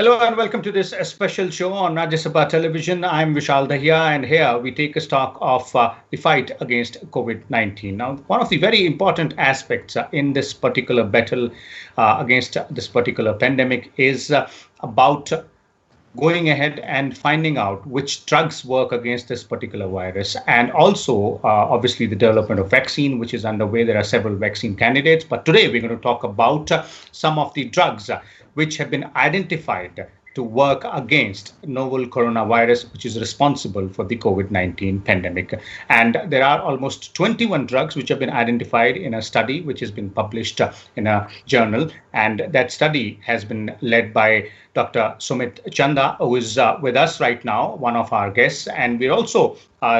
Hello and welcome to this special show on Rajya Sabha Television. I'm Vishal Dahiya, and here we take a stock of the fight against COVID-19. Now, one of the very important aspects in this particular battle against this particular pandemic is about going ahead and finding out which drugs work against this particular virus, and also obviously the development of vaccine, which is underway. There are several vaccine candidates, but today we're going to talk about some of the drugs which have been identified to work against novel coronavirus, which is responsible for the COVID-19 pandemic. And there are almost 21 drugs which have been identified in a study which has been published in a journal. And that study has been led by Dr. Sumit Chanda, who is with us right now, one of our guests. And we're also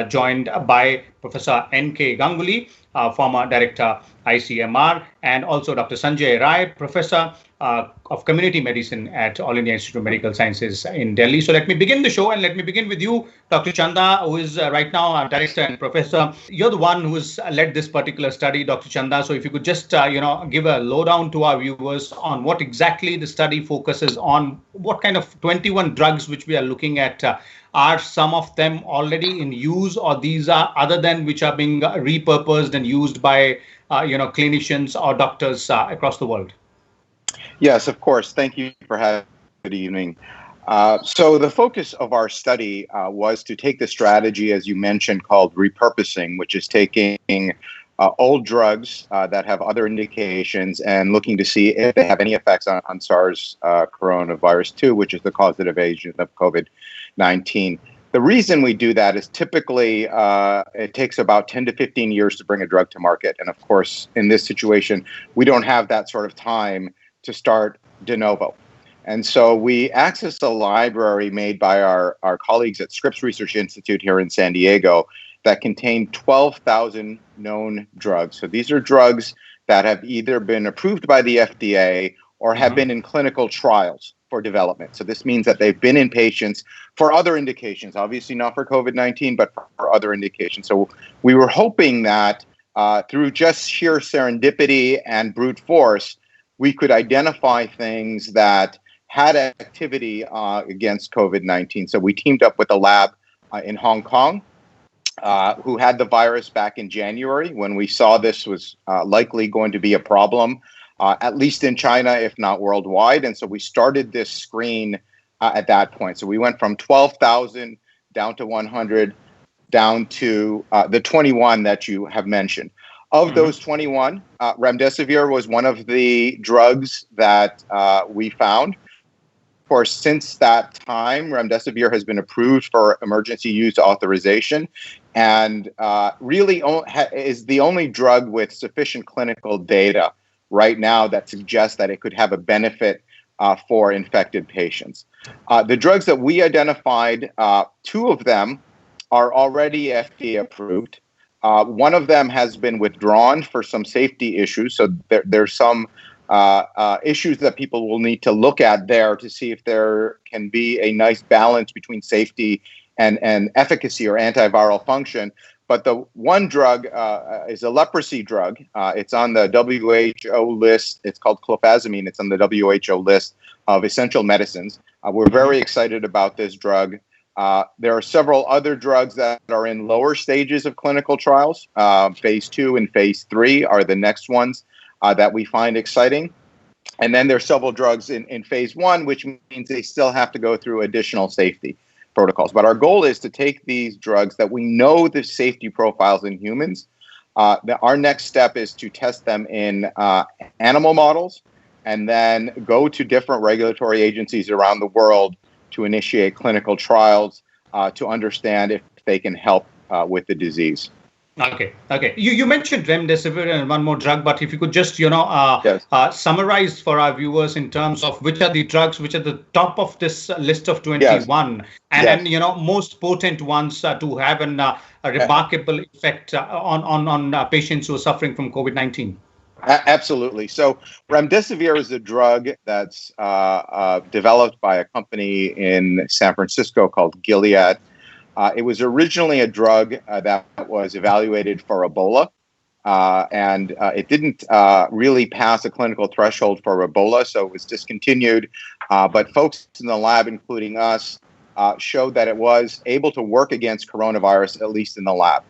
joined by Professor N.K. Ganguly, former director ICMR, and also Dr. Sanjay, Professor of Community Medicine at All India Institute of Medical Sciences in Delhi. So let me begin the show, and let me begin with you, Dr. Chanda, who is right now our director and professor. You're the one who's led this particular study, Dr. Chanda. So if you could just, give a lowdown to our viewers on what exactly the study focuses on, what kind of 21 drugs which we are looking at. Are some of them already in use, or these are other than which are being repurposed and used by, clinicians or doctors across the world? Yes, of course. Thank you for having me. Good evening. So the focus of our study was to take the strategy, as you mentioned, called repurposing, which is taking old drugs that have other indications and looking to see if they have any effects on SARS coronavirus 2, which is the causative agent of COVID-19. The reason we do that is typically it takes about 10 to 15 years to bring a drug to market. And of course, in this situation, we don't have that sort of time to start de novo. And so we accessed a library made by our colleagues at Scripps Research Institute here in San Diego that contained 12,000 known drugs. So these are drugs that have either been approved by the FDA or have been in clinical trials for development. So this means that they've been in patients for other indications, obviously not for COVID-19, but for other indications. So we were hoping that through just sheer serendipity and brute force, we could identify things that had activity against COVID-19. So we teamed up with a lab in Hong Kong who had the virus back in January when we saw this was likely going to be a problem, at least in China, if not worldwide. And so we started this screen at that point. So we went from 12,000 down to 100, down to the 21 that you have mentioned. Of those 21, remdesivir was one of the drugs that we found. Of course, since that time, remdesivir has been approved for emergency use authorization and really is the only drug with sufficient clinical data right now that suggests that it could have a benefit for infected patients. The drugs that we identified, two of them are already FDA approved. One of them has been withdrawn for some safety issues. So there's some issues that people will need to look at there to see if there can be a nice balance between safety and efficacy or antiviral function. But the one drug is a leprosy drug. It's on the WHO list. It's called clofazimine. It's on the WHO list of essential medicines. We're very excited about this drug. There are several other drugs that are in lower stages of clinical trials. Phase 2 and phase 3 are the next ones that we find exciting. And then there's several drugs in phase 1, which means they still have to go through additional safety protocols. But our goal is to take these drugs that we know the safety profiles in humans. Our next step is to test them in animal models and then go to different regulatory agencies around the world to initiate clinical trials to understand if they can help with the disease. Okay. You mentioned remdesivir and one more drug, but if you could just, summarize for our viewers in terms of which are the drugs which are the top of this list of 21 and most potent ones to have a remarkable effect on patients who are suffering from COVID-19. Absolutely. So remdesivir is a drug that's developed by a company in San Francisco called Gilead. It was originally a drug that was evaluated for Ebola, and it didn't really pass a clinical threshold for Ebola, so it was discontinued. but folks in the lab, including us, showed that it was able to work against coronavirus, at least in the lab.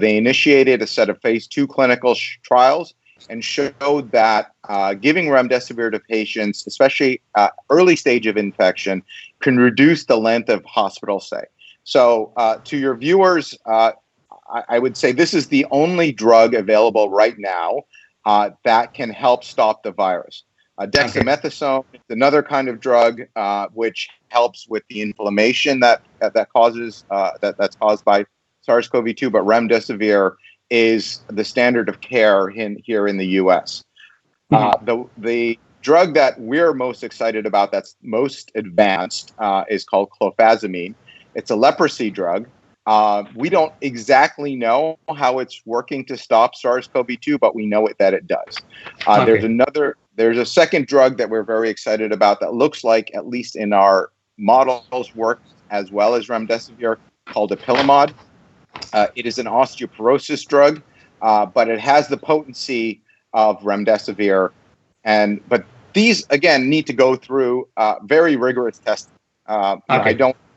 They initiated a set of phase 2 clinical trials and showed that giving remdesivir to patients, especially early stage of infection, can reduce the length of hospital stay. So to your viewers, I would say this is the only drug available right now that can help stop the virus. Dexamethasone is another kind of drug which helps with the inflammation that's caused by SARS-CoV-2, but remdesivir is the standard of care here in the U.S. The drug that we're most excited about, that's most advanced, is called clofazimine. It's a leprosy drug. We don't exactly know how it's working to stop SARS-CoV-2, but we know that it does. There's a second drug that we're very excited about that looks like, at least in our models, works as well as remdesivir, called apilimod. It is an osteoporosis drug, but it has the potency of remdesivir. But these, again, need to go through very rigorous testing. I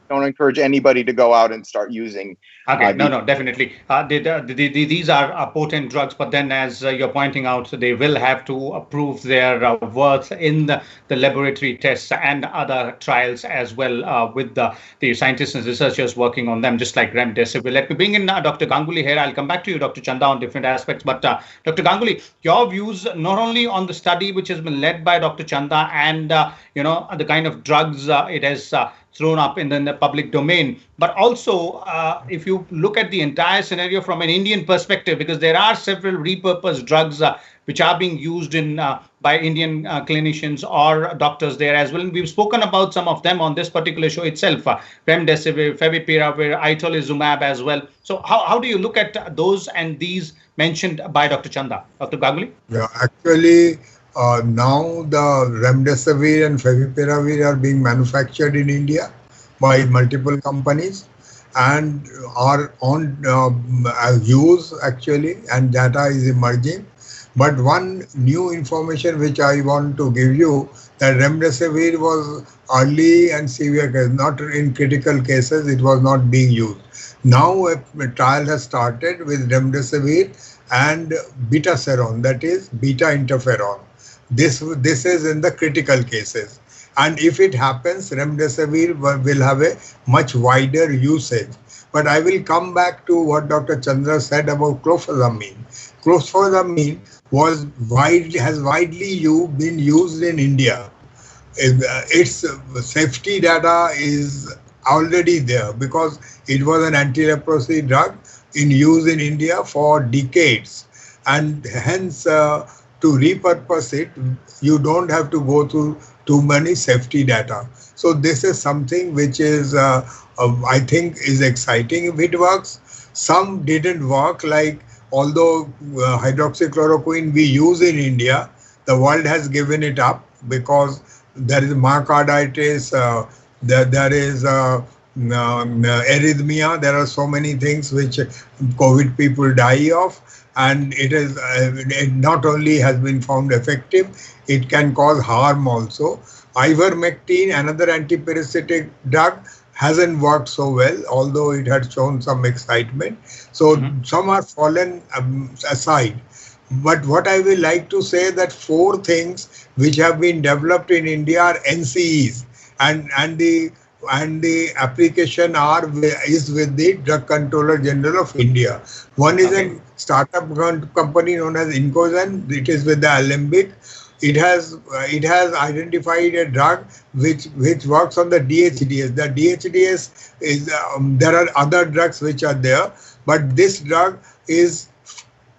don't encourage anybody to go out and start using. No, definitely. These are potent drugs, but then, as you're pointing out, they will have to prove their worth in the laboratory tests and other trials as well, with the scientists and researchers working on them, just like remdesivir. Let me bring in Dr. Ganguly here. I'll come back to you, Dr. Chanda, on different aspects. But Dr. Ganguly, your views not only on the study which has been led by Dr. Chanda and the kind of drugs it has thrown up in the public domain, but also if you look at the entire scenario from an Indian perspective, because there are several repurposed drugs which are being used by Indian clinicians or doctors there as well. And we've spoken about some of them on this particular show itself, remdesivir, favipiravir, itolizumab as well. So how do you look at those and these mentioned by Dr. Chanda? Dr. Ganguly? Yeah, actually, now the remdesivir and favipiravir are being manufactured in India by multiple companies and are on use actually, and data is emerging. But one new information which I want to give you, that remdesivir was early and severe cases, not in critical cases, it was not being used. Now a trial has started with remdesivir and betaseron, that is beta interferon. This is in the critical cases. And if it happens, remdesivir will have a much wider usage. But I will come back to what Dr. Chandra said about clofazimine. Clofazimine has widely been used in India. Its safety data is already there because it was an anti-leprosy drug in use in India for decades. And hence, to repurpose it, you don't have to go through too many safety data. So this is something which is, I think, is exciting if it works. Some didn't work, like although hydroxychloroquine we use in India, the world has given it up because there is myocarditis, there is arrhythmia, there are so many things which COVID people die of. And it not only has been found effective, it can cause harm also. Ivermectin, another antiparasitic drug, hasn't worked so well, although it had shown some excitement. So some are fallen aside. But what I will like to say that 4 things which have been developed in India are NCEs, and the application is with the Drug Controller General of India. One is a startup company known as Incozen. It is with the Alembic. It has identified a drug which works on the DHDS. The DHDS is there are other drugs which are there, but this drug is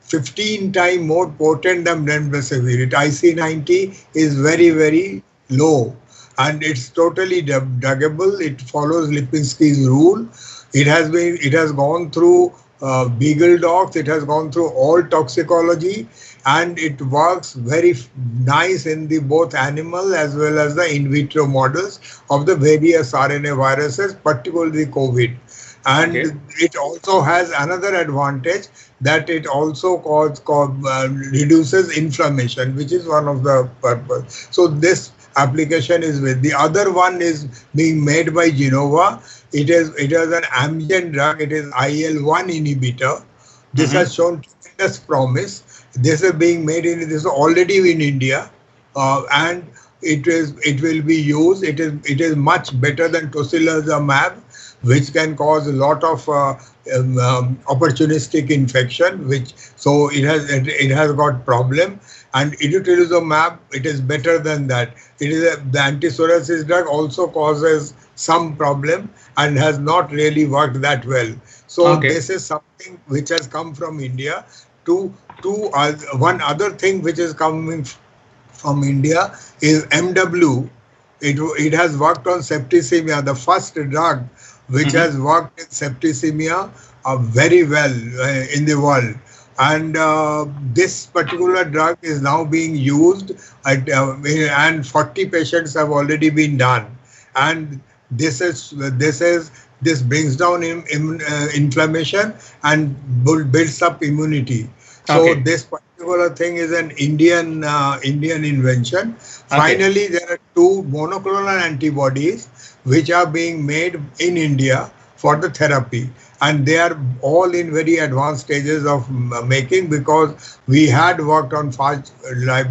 15 times more potent than remdesivir. IC90 is very, very low. And it's totally druggable. It follows Lipinski's rule. It has gone through beagle dogs. It has gone through all toxicology, and it works very nice in the both animal as well as the in vitro models of the various RNA viruses, particularly COVID. And it also has another advantage, that it also reduces inflammation, which is one of the purpose. So this, application is with. The other one is being made by Genova. It is an Amgen drug. It is IL-1 inhibitor. This has shown tremendous promise. This is being made in, this is already in India, and it will be used. It is much better than tocilizumab, which can cause a lot of opportunistic infection. So it has got problem. And itolizumab, it is better than that. The anti-psoriasis drug also causes some problem and has not really worked that well. So this is something which has come from India. One other thing which is coming from India is MW. It has worked on septicemia, the first drug which has worked in septicemia very well in the world. And this particular drug is now being used, and 40 patients have already been done. And this brings down inflammation and builds up immunity. So this particular thing is an Indian invention. Finally, there are 2 monoclonal antibodies which are being made in India for the therapy, and they are all in very advanced stages of making, because we had worked on fast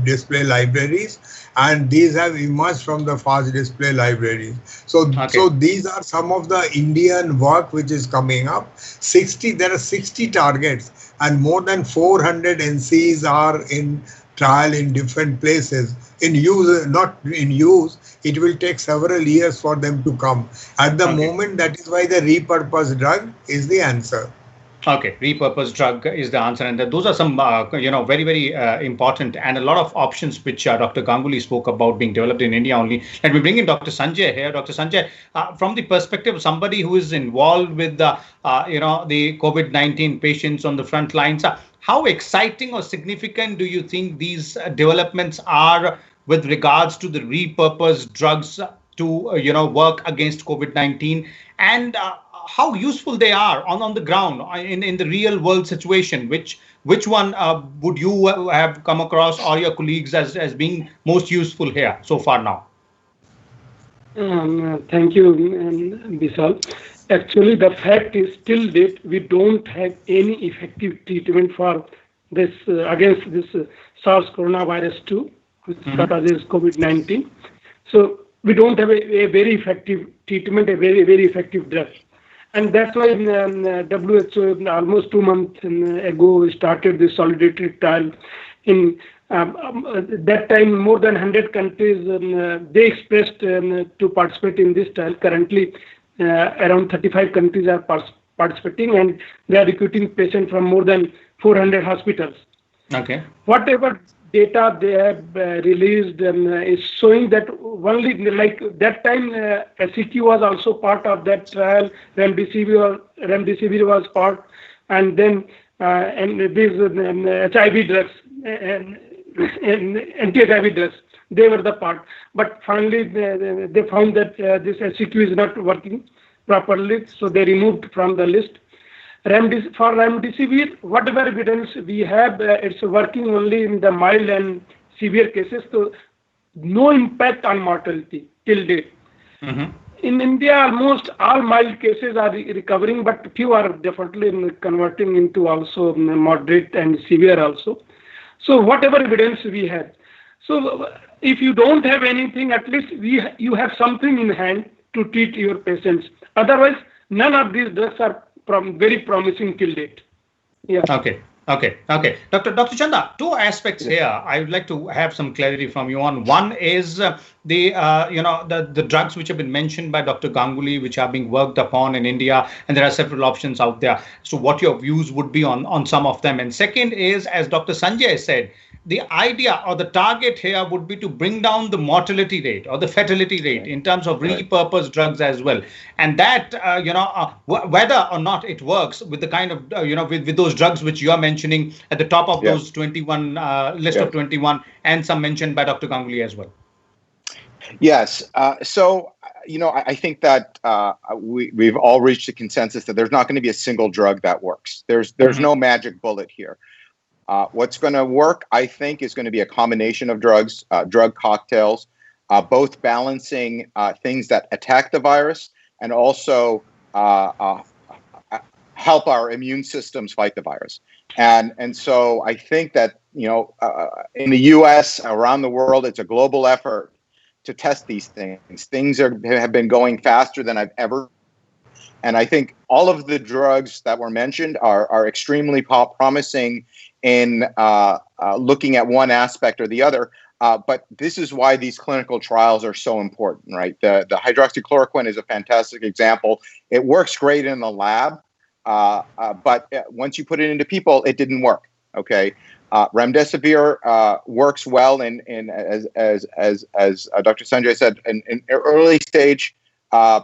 display libraries, and these have emerged from the fast display libraries. So these are some of the Indian work which is coming up. There are 60 targets, and more than 400 NCs are in trial in different places. In use, not in use, it will take several years for them to come. At the moment, that is why the repurposed drug is the answer. Repurposed drug is the answer, and those are some very, very important and a lot of options which Dr. Ganguly spoke about being developed in India only. Let me bring in Dr. Sanjay here. Dr. Sanjay, from the perspective of somebody who is involved with the COVID-19 patients on the front lines, how exciting or significant do you think these developments are with regards to the repurposed drugs to work against COVID-19, and how useful they are on the ground in the real world situation? Which one would you have come across, or your colleagues, as being most useful here so far now? Thank you, Vishal. Actually, the fact is, till date, we don't have any effective treatment for this against this SARS coronavirus 2, which causes COVID-19. So we don't have a very effective treatment, a very, very effective drug. And that's why WHO almost 2 months ago started this solidarity trial. In that time, more than 100 countries, they expressed to participate in this trial. Currently, around 35 countries are participating, and they are recruiting patients from more than 400 hospitals. Whatever data they have released is showing that only, like that time, SEQ was also part of that trial. Remdesivir was part, and then these HIV drugs and anti-HIV drugs, they were the part. But finally, they found that this SEQ is not working properly, so they removed from the list. For remdesivir, whatever evidence we have, it's working only in the mild and severe cases, so no impact on mortality till date. In India, almost all mild cases are recovering, but few are definitely converting into also moderate and severe also. So whatever evidence we have. So if you don't have anything, at least you have something in hand to treat your patients. Otherwise, none of these drugs are very promising till date. Okay. Dr. Chanda, 2 aspects here I would like to have some clarity from you on. One is the drugs which have been mentioned by Dr. Ganguly, which are being worked upon in India, and there are several options out there. So what your views would be on some of them. And second is, as Dr. Sanjay said, the idea or the target here would be to bring down the mortality rate or the fatality rate in terms of repurposed drugs as well. And that, whether or not it works with the kind of, with those drugs which you are mentioning at the top of those 21 list of 21, and some mentioned by Dr. Ganguly as well. Yes. So, I think that we've all reached a consensus that there's not going to be a single drug that works. There's no magic bullet here. What's going to work, I think, is going to be a combination of drugs, drug cocktails. both balancing things that attack the virus and also help our immune systems fight the virus. And so I think that, in the US, around the world, it's a global effort to test these things. Things have been going faster than I've ever. And I think all of the drugs that were mentioned are extremely promising in looking at one aspect or the other. But this is why these clinical trials are so important, right? The hydroxychloroquine is a fantastic example. It works great in the lab, but once you put it into people, it didn't work. Okay, remdesivir works well as Dr. Sanjay said in early stage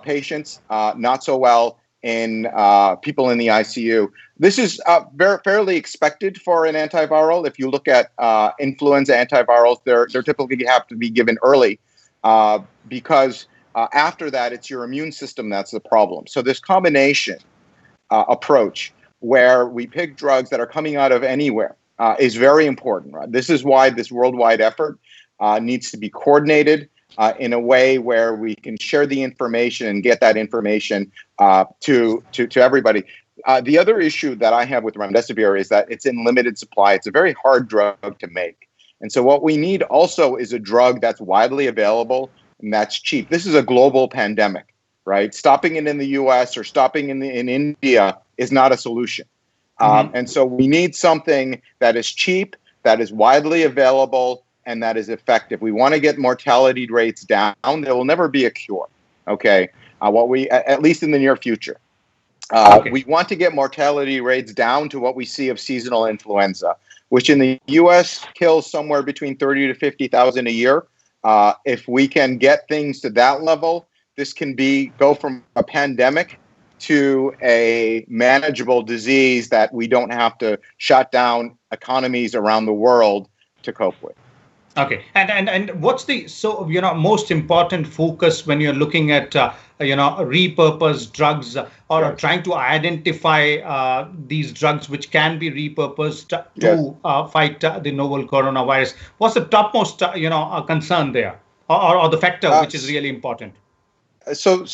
patients, not so well in people in the ICU. This is fairly expected for an antiviral. If you look at influenza antivirals, they're typically have to be given early because after that, it's your immune system that's the problem. So this combination approach where we pick drugs that are coming out of anywhere is very important. Right? This is why this worldwide effort needs to be coordinated in a way where we can share the information and get that information to everybody. The other issue that I have with remdesivir is that it's in limited supply. It's a very hard drug to make. And so what we need also is a drug that's widely available and that's cheap. This is a global pandemic, right? Stopping it in the US or stopping in India is not a solution. And so we need something that is cheap, that is widely available, and that is effective. We want to get mortality rates down. There will never be a cure, okay? At least in the near future. We want to get mortality rates down to what we see of seasonal influenza, which in the U.S. kills somewhere between 30 to 50,000 a year. If we can get things to that level, this can go from a pandemic to a manageable disease that we don't have to shut down economies around the world to cope with. Okay, and what's the most important focus when you're looking at repurposed drugs or trying to identify these drugs which can be repurposed to fight the novel coronavirus? What's the topmost concern there, or the factor which is really important? So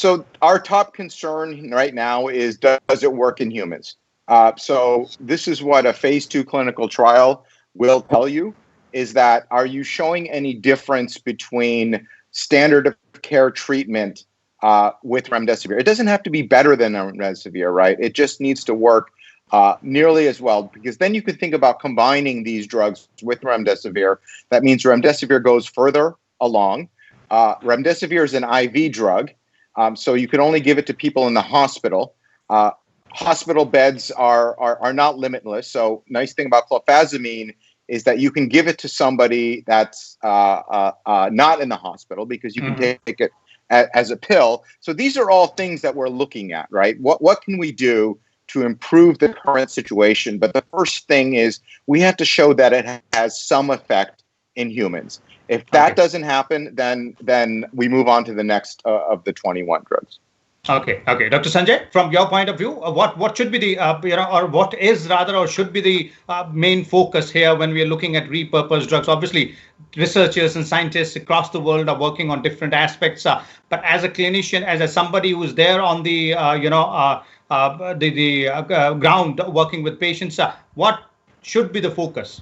our top concern right now is, does it work in humans? So this is what a phase 2 clinical trial will tell you. Is that, are you showing any difference between standard of care treatment with remdesivir? It doesn't have to be better than remdesivir, right? It just needs to work nearly as well, because then you could think about combining these drugs with remdesivir. That means remdesivir goes further along. Remdesivir is an IV drug, so you can only give it to people in the hospital. Hospital beds are not limitless. So nice thing about clofazimine is that you can give it to somebody that's not in the hospital, because you can take it as a pill. So these are all things that we're looking at, right? What can we do to improve the current situation? But the first thing is we have to show that it has some effect in humans. If that doesn't happen, then we move on to the next of the 21 drugs. Okay. Dr. Sanjay, from your point of view, what should be the, or what is rather, or should be the main focus here when we are looking at repurposed drugs? Obviously, researchers and scientists across the world are working on different aspects. But as a clinician, as somebody who's there on the, ground working with patients, what should be the focus?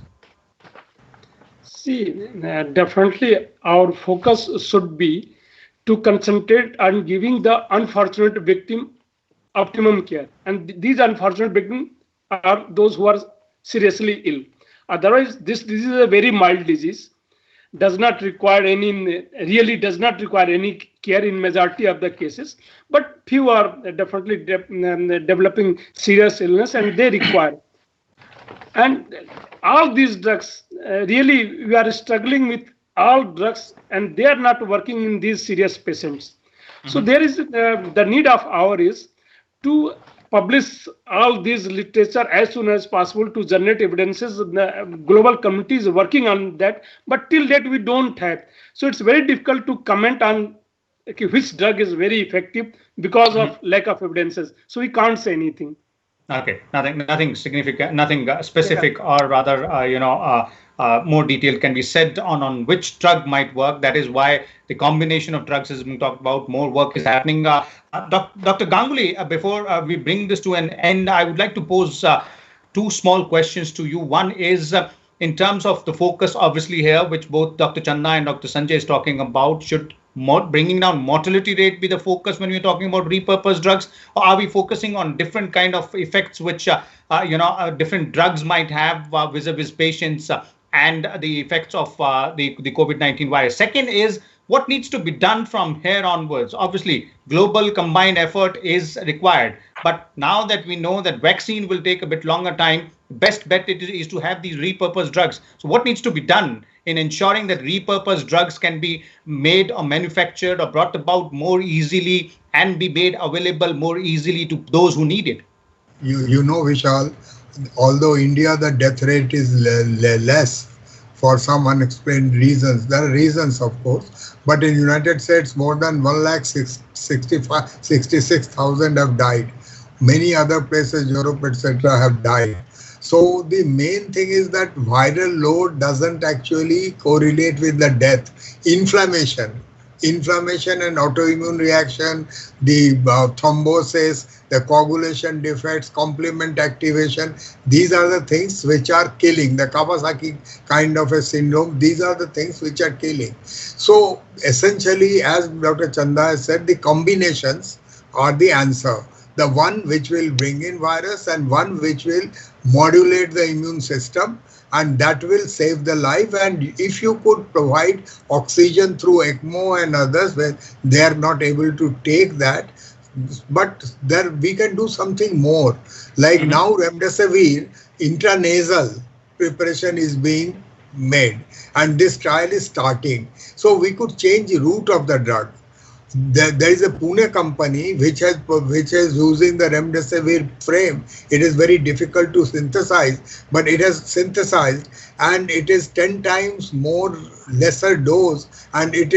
See, definitely our focus should be to concentrate on giving the unfortunate victim optimum care. And these unfortunate victims are those who are seriously ill. Otherwise, this disease is a very mild disease, does not require any care in majority of the cases, but few are definitely developing serious illness and they require. And all these drugs, really, we are struggling with all drugs, and they are not working in these serious patients. So there is the need of hour is to publish all these literature as soon as possible to generate evidences. The global community is working on that, but till that we don't have. So it's very difficult to comment on which drug is very effective because of lack of evidences. So we can't say anything. Okay, nothing significant, nothing specific, or rather, more detail can be said on which drug might work. That is why the combination of drugs has been talked about. More work is happening. Dr. Ganguly, before we bring this to an end, I would like to pose two small questions to you. One is in terms of the focus, obviously here, which both Dr. Chanda and Dr. Sanjay is talking about, should bringing down mortality rate be the focus when we're talking about repurposed drugs, or are we focusing on different kind of effects which different drugs might have vis-a-vis patients and the effects of the COVID-19 virus? Second is, what needs to be done from here onwards? Obviously, global combined effort is required. But now that we know that vaccine will take a bit longer time, best bet is to have these repurposed drugs. So what needs to be done in ensuring that repurposed drugs can be made or manufactured or brought about more easily and be made available more easily to those who need it? You know, Vishal, although India, the death rate is less for some unexplained reasons. There are reasons, of course, but in United States, more than 1,66,000 have died. Many other places, Europe, etc., have died. So the main thing is that viral load doesn't actually correlate with the death. Inflammation and autoimmune reaction, the thrombosis, the coagulation defects, complement activation, these are the things which are killing. The Kawasaki kind of a syndrome, these are the things which are killing. So essentially, as Dr. Chanda has said, the combinations are the answer. The one which will bring in virus and one which will modulate the immune system, and that will save the life. And if you could provide oxygen through ECMO and others when they are not able to take that, but there we can do something more. Like now remdesivir intranasal preparation is being made and this trial is starting. So we could change the route of the drug. There is a Pune company which is using the remdesivir frame. It is very difficult to synthesize, but it has synthesized, and it is 10 times more lesser dose, and it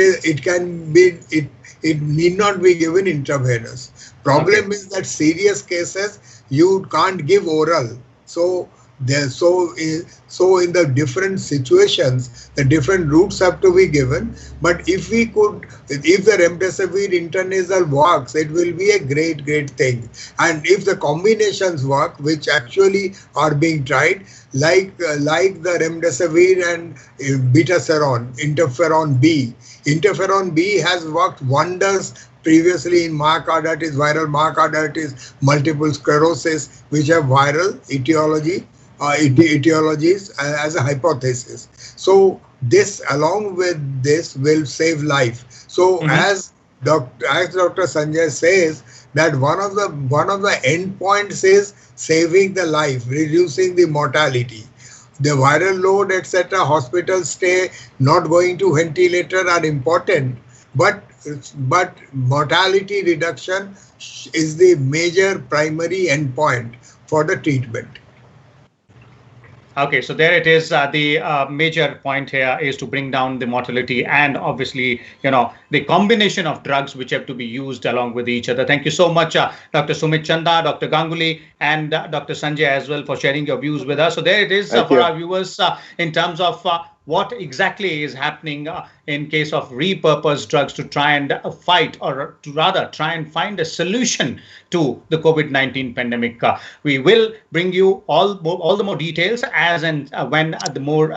need not be given intravenous. Problem is that serious cases you can't give oral. So in the different situations, the different routes have to be given. But if the remdesivir intranasal works, it will be a great thing. And if the combinations work, which actually are being tried, like the remdesivir and betaseron, interferon B. Interferon B has worked wonders previously in myocarditis, viral myocarditis, multiple sclerosis, which have viral etiologies as a hypothesis. So this, along with this, will save life. So as Dr. Sanjay says, that one of the endpoints is saving the life, reducing the mortality. The viral load, etc., hospital stay, not going to ventilator are important, but mortality reduction is the major primary endpoint for the treatment. Okay, so there it is. The major point here is to bring down the mortality and obviously, the combination of drugs which have to be used along with each other. Thank you so much, Dr. Sumit Chanda, Dr. Ganguly, and Dr. Sanjay as well for sharing your views with us. So there it is for our viewers in terms of what exactly is happening in case of repurposed drugs to try and fight, or to rather try and find a solution to the COVID-19 pandemic. We will bring you all the more details as and when the more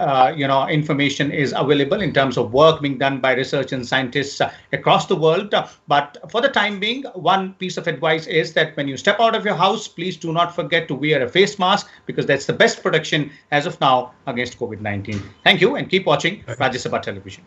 information is available in terms of work being done by research and scientists across the world. But for the time being, one piece of advice is that when you step out of your house, please do not forget to wear a face mask, because that's the best protection as of now against COVID-19. Thank you, and keep watching Rajya Sabha Television.